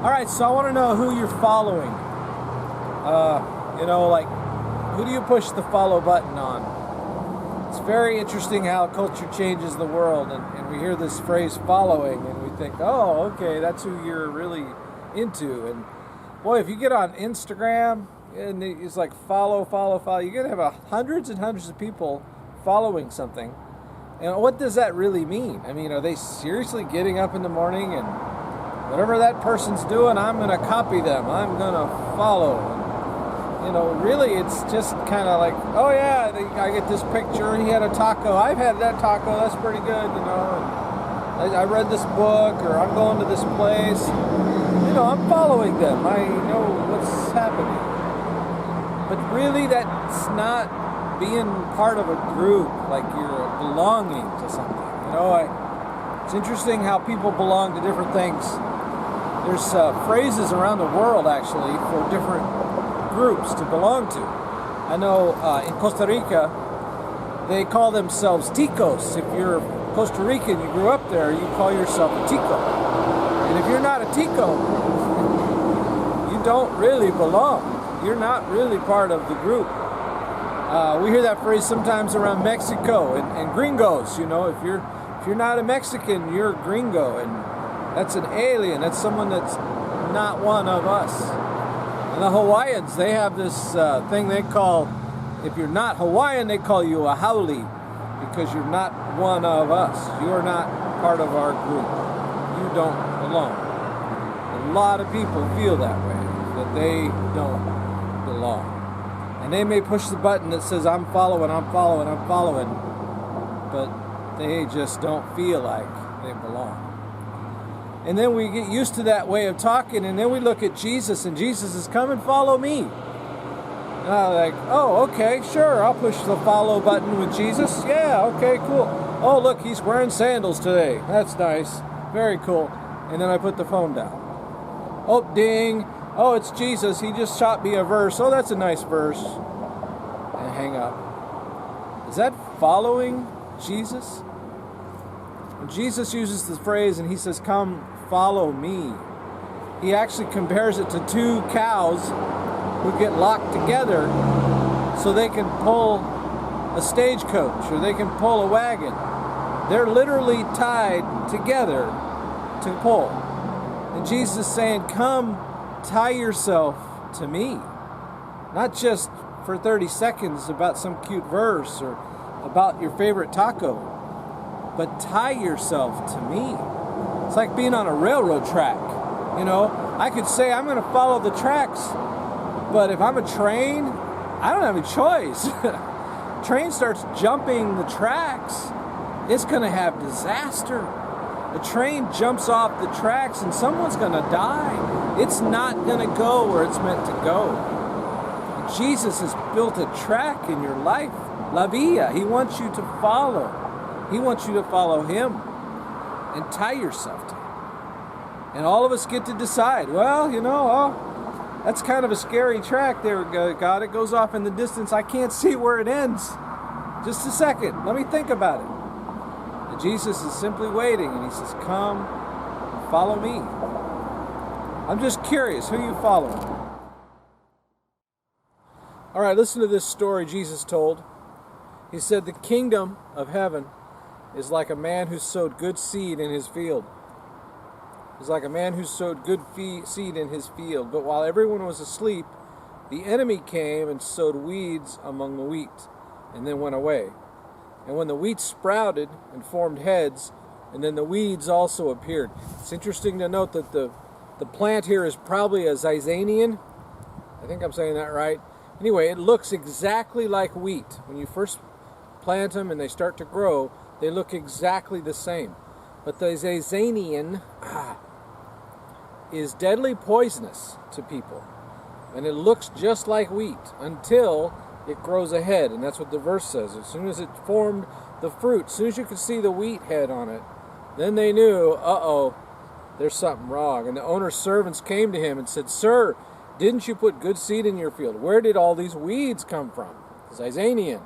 All right, so I want to know who you're following. Like, who do you push the follow button on? It's very interesting how culture changes the world, and we hear this phrase following, and we think, oh, okay, that's who you're really into. And boy, if you get on Instagram, and it's like follow, you're going to have hundreds and hundreds of people following something. And what does that really mean? I mean, are they seriously getting up in the morning and whatever that person's doing, I'm going to copy them, I'm going to follow? Really, it's just kind of like, oh yeah, I get this picture, he had a taco, I've had that taco, that's pretty good, and I read this book, or I'm going to this place, I'm following them, I know what's happening. But really, that's not being part of a group, like you're belonging to something. It's interesting how people belong to different things. There's phrases around the world, actually, for different groups to belong to. I know in Costa Rica, they call themselves ticos. If you're Costa Rican, you grew up there, you call yourself a tico. And if you're not a tico, you don't really belong. You're not really part of the group. We hear that phrase sometimes around Mexico and gringos. If you're not a Mexican, you're a gringo, and that's an alien. That's someone that's not one of us. And the Hawaiians, they have this thing they call, if you're not Hawaiian, they call you a haole, because you're not one of us. You're not part of our group. You don't belong. A lot of people feel that way, that they don't belong. And they may push the button that says, I'm following, but they just don't feel like they belong. And then we get used to that way of talking, and then we look at Jesus, and Jesus is, come and follow me. And I'm like, oh, okay, sure, I'll push the follow button with Jesus. Yeah, okay, cool. Oh, look, he's wearing sandals today. That's nice. Very cool. And then I put the phone down. Oh, ding. Oh, it's Jesus. He just shot me a verse. Oh, that's a nice verse. And hang up. Is that following Jesus? When Jesus uses the phrase and he says, come follow me, he actually compares it to two cows who get locked together so they can pull a stagecoach or they can pull a wagon. They're literally tied together to pull. And Jesus is saying, come tie yourself to me. Not just for 30 seconds about some cute verse or about your favorite taco, but tie yourself to me. It's like being on a railroad track. I could say I'm going to follow the tracks, but if I'm a train, I don't have a choice. Train starts jumping the tracks, it's going to have disaster. The train jumps off the tracks and someone's going to die. It's not going to go where it's meant to go. Jesus has built a track in your life, La Via. He wants you to follow. He wants you to follow him and tie yourself to him. And all of us get to decide, well, that's kind of a scary track there, God. It goes off in the distance. I can't see where it ends. Just a second. Let me think about it. And Jesus is simply waiting, and he says, come, follow me. I'm just curious, who you following? All right, listen to this story Jesus told. He said, the kingdom of heaven is like a man who sowed good seed in his field. It's like a man who sowed good seed in his field. But while everyone was asleep, the enemy came and sowed weeds among the wheat, and then went away. And when the wheat sprouted and formed heads, and then the weeds also appeared. It's interesting to note that the plant here is probably a zizanian. I think I'm saying that right. Anyway, it looks exactly like wheat. When you first plant them and they start to grow, they look exactly the same. But the zizanian is deadly poisonous to people. And it looks just like wheat until it grows a head. And that's what the verse says. As soon as it formed the fruit, as soon as you could see the wheat head on it, then they knew, uh-oh, there's something wrong. And the owner's servants came to him and said, Sir, didn't you put good seed in your field? Where did all these weeds come from? Zizanian,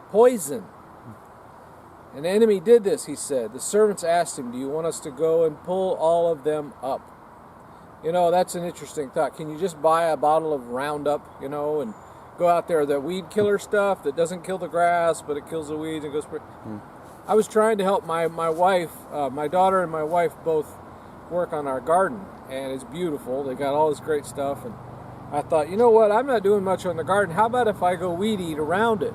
poison. An enemy did this, he said. The servants asked him, do you want us to go and pull all of them up? That's an interesting thought. Can you just buy a bottle of Roundup, and go out there, the weed killer stuff that doesn't kill the grass, but it kills the weeds and goes... I was trying to help my wife, my daughter and my wife both work on our garden, and it's beautiful. They got all this great stuff, and I thought, you know what, I'm not doing much on the garden. How about if I go weed eat around it?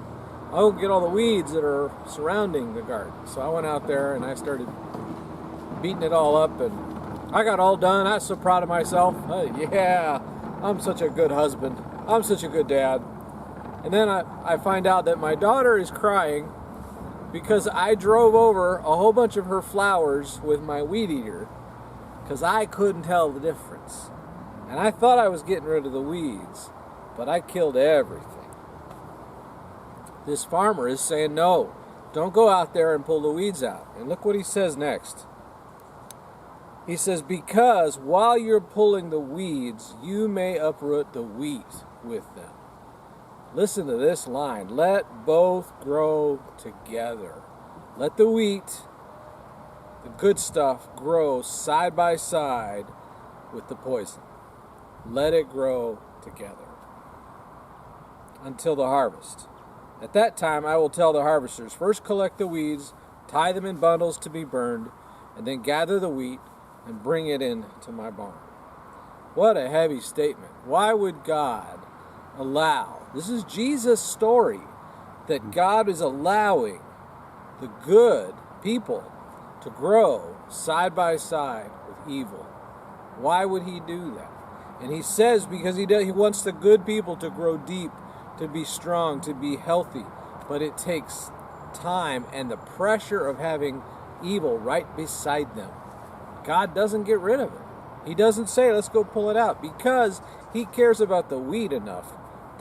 I'll get all the weeds that are surrounding the garden. So I went out there and I started beating it all up, and I got all done. I was so proud of myself. Yeah, I'm such a good husband. I'm such a good dad. And then I find out that my daughter is crying because I drove over a whole bunch of her flowers with my weed eater because I couldn't tell the difference. And I thought I was getting rid of the weeds, but I killed everything. This farmer is saying, no, don't go out there and pull the weeds out. And look what he says next. He says, because while you're pulling the weeds, you may uproot the wheat with them. Listen to this line. Let both grow together. Let the wheat, the good stuff, grow side by side with the poison. Let it grow together until the harvest. At that time, I will tell the harvesters, first collect the weeds, tie them in bundles to be burned, and then gather the wheat and bring it into my barn. What a heavy statement. Why would God allow? This is Jesus' story, that God is allowing the good people to grow side by side with evil. Why would he do that? And he says because he wants the good people to grow deep, to be strong, to be healthy. But it takes time and the pressure of having evil right beside them. God doesn't get rid of it. He doesn't say, let's go pull it out, because he cares about the weed enough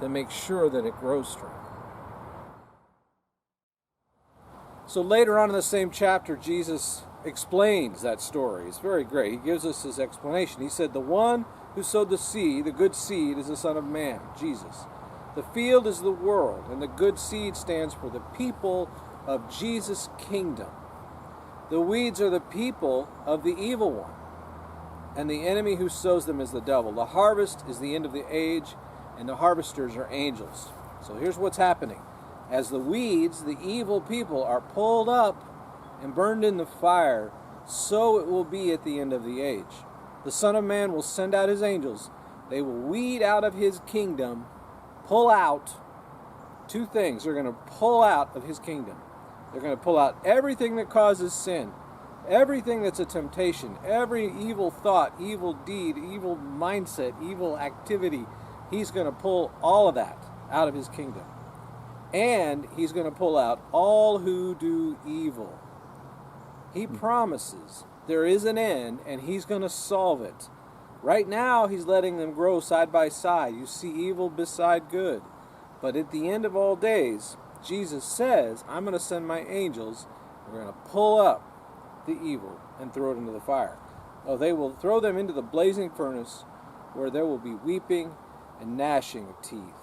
to make sure that it grows strong. So later on in the same chapter, Jesus explains that story. It's very great. He gives us his explanation. He said, the one who sowed the seed, the good seed, is the Son of Man, Jesus. The field is the world, and the good seed stands for the people of Jesus' kingdom. The weeds are the people of the evil one, and the enemy who sows them is the devil. The harvest is the end of the age, and the harvesters are angels. So here's what's happening. As the weeds, the evil people, are pulled up and burned in the fire, so it will be at the end of the age. The Son of Man will send out his angels. They will weed out of his kingdom, pull out two things. They're going to pull out of his kingdom. They're going to pull out everything that causes sin, everything that's a temptation, every evil thought, evil deed, evil mindset, evil activity. He's going to pull all of that out of his kingdom. And he's going to pull out all who do evil. He promises there is an end, and he's going to solve it. Right now, he's letting them grow side by side. You see evil beside good. But at the end of all days, Jesus says, I'm going to send my angels. We're going to pull up the evil and throw it into the fire. Oh, they will throw them into the blazing furnace where there will be weeping and gnashing of teeth.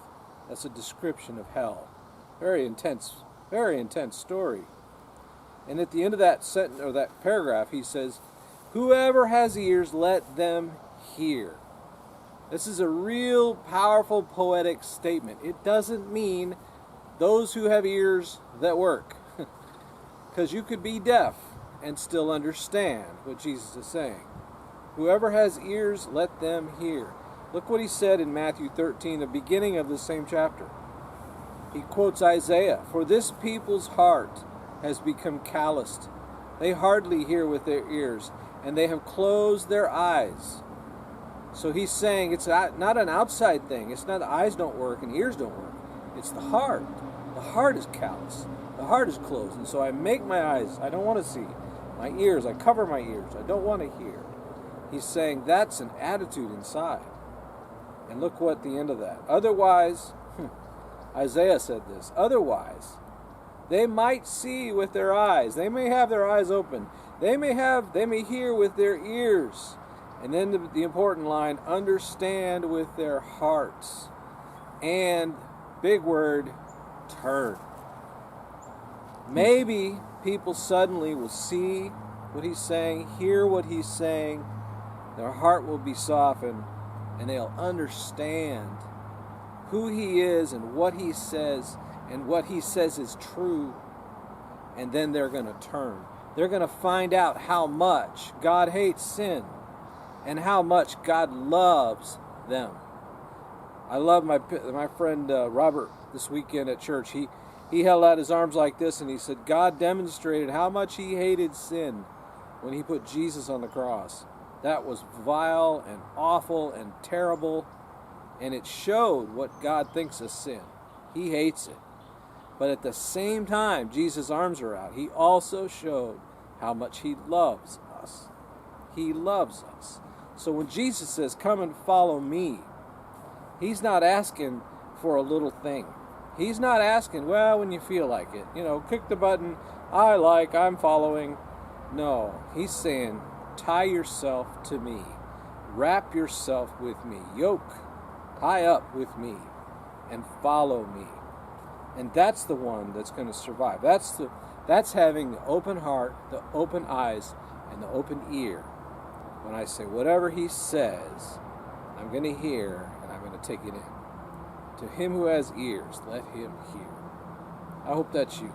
That's a description of hell. Very intense story. And at the end of that sentence, or that paragraph, he says, whoever has ears, let them hear. This is a real powerful poetic statement. It doesn't mean those who have ears that work. Because you could be deaf and still understand what Jesus is saying. Whoever has ears, let them hear. Look what he said in Matthew 13, the beginning of the same chapter. He quotes Isaiah, for this people's heart has become calloused. They hardly hear with their ears, and they have closed their eyes. So he's saying it's not an outside thing. It's not the eyes don't work and ears don't work. It's the heart. The heart is callous. The heart is closed. And so I make my eyes, I don't want to see. My ears, I cover my ears. I don't want to hear. He's saying that's an attitude inside. And look what the end of that. Otherwise, Isaiah said this, otherwise, they might see with their eyes. They may have their eyes open. They may hear with their ears. And then the important line, understand with their hearts. And, big word, turn. Maybe people suddenly will see what he's saying, hear what he's saying, Their heart will be softened, and they'll understand who He is and what He says, and what He says is true. And then they're going to turn. They're going to find out how much God hates sin and how much God loves them. I love my friend Robert this weekend at church. He held out his arms like this and he said, God demonstrated how much He hated sin when He put Jesus on the cross. That was vile and awful and terrible, and it showed what God thinks of sin. He hates it. But at the same time, Jesus' arms are out. He also showed how much He loves us. He loves us. So when Jesus says, come and follow me, He's not asking for a little thing. He's not asking, well, when you feel like it, click the button, I'm following. No, He's saying, tie yourself to me. Wrap yourself with me. Tie up with me and follow me. And that's the one that's going to survive. That's having the open heart, the open eyes, and the open ear. When I say whatever He says, I'm going to hear and I'm going to take it in. To him who has ears, let him hear. I hope that's you.